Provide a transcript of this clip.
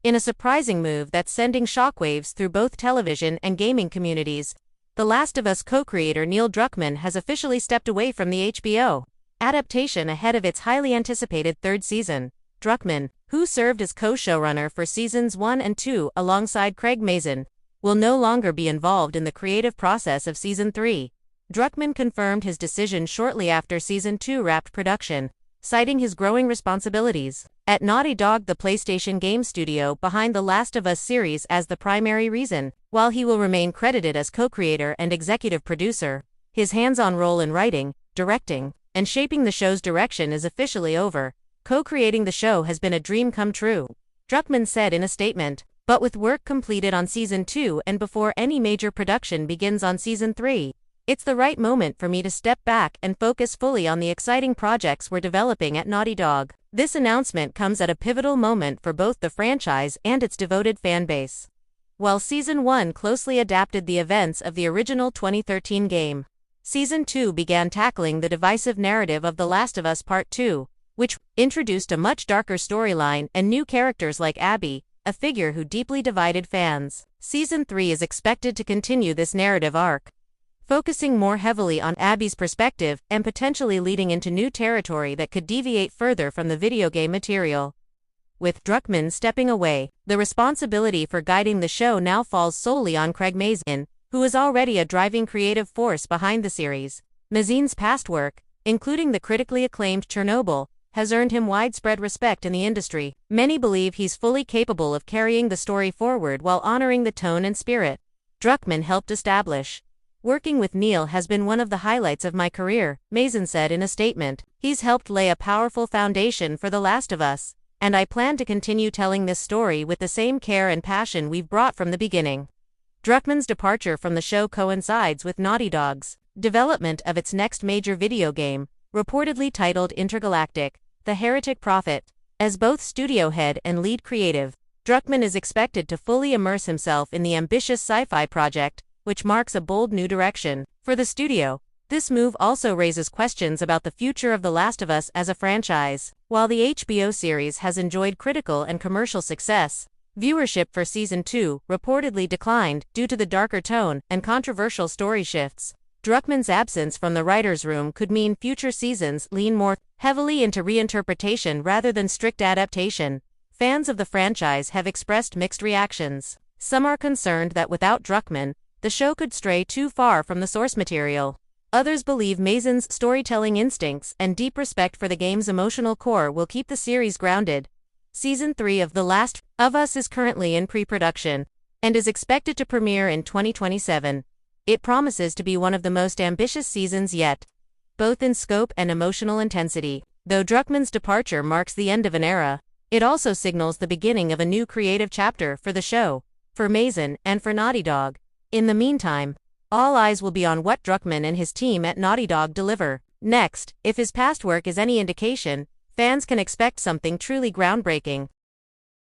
In a surprising move that's sending shockwaves through both television and gaming communities, The Last of Us co-creator Neil Druckmann has officially stepped away from the HBO adaptation ahead of its highly anticipated third season. Druckmann, who served as co-showrunner for seasons 1 and 2 alongside Craig Mazin, will no longer be involved in the creative process of season 3. Druckmann confirmed his decision shortly after season 2 wrapped production, citing his growing responsibilities at Naughty Dog, the PlayStation game studio behind The Last of Us series, as the primary reason. While he will remain credited as co-creator and executive producer, his hands-on role in writing, directing, and shaping the show's direction is officially over. Co-creating the show has been a dream come true, Druckmann said in a statement. But with work completed on season 2 and before any major production begins on season 3, it's the right moment for me to step back and focus fully on the exciting projects we're developing at Naughty Dog. This announcement comes at a pivotal moment for both the franchise and its devoted fanbase. While season 1 closely adapted the events of the original 2013 game, season 2 began tackling the divisive narrative of The Last of Us Part 2, which introduced a much darker storyline and new characters like Abby, a figure who deeply divided fans. Season 3 is expected to continue this narrative arc, focusing more heavily on Abby's perspective and potentially leading into new territory that could deviate further from the video game material. With Druckmann stepping away, the responsibility for guiding the show now falls solely on Craig Mazin, who is already a driving creative force behind the series. Mazin's past work, including the critically acclaimed Chernobyl, has earned him widespread respect in the industry. Many believe he's fully capable of carrying the story forward while honoring the tone and spirit Druckmann helped establish. Working with Neil has been one of the highlights of my career, Mazin said in a statement. He's helped lay a powerful foundation for The Last of Us, and I plan to continue telling this story with the same care and passion we've brought from the beginning. Druckmann's departure from the show coincides with Naughty Dog's development of its next major video game, reportedly titled Intergalactic: The Heretic Prophet. As both studio head and lead creative, Druckmann is expected to fully immerse himself in the ambitious sci-fi project, which marks a bold new direction for the studio. This move also raises questions about the future of The Last of Us as a franchise. While the HBO series has enjoyed critical and commercial success, viewership for season 2 reportedly declined due to the darker tone and controversial story shifts. Druckmann's absence from the writer's room could mean future seasons lean more heavily into reinterpretation rather than strict adaptation. Fans of the franchise have expressed mixed reactions. Some are concerned that without Druckmann, the show could stray too far from the source material. Others believe Mazin's storytelling instincts and deep respect for the game's emotional core will keep the series grounded. Season 3 of The Last of Us is currently in pre-production and is expected to premiere in 2027. It promises to be one of the most ambitious seasons yet, both in scope and emotional intensity. Though Druckmann's departure marks the end of an era, it also signals the beginning of a new creative chapter for the show, for Mazin, and for Naughty Dog. In the meantime, all eyes will be on what Druckmann and his team at Naughty Dog deliver next. If his past work is any indication, fans can expect something truly groundbreaking.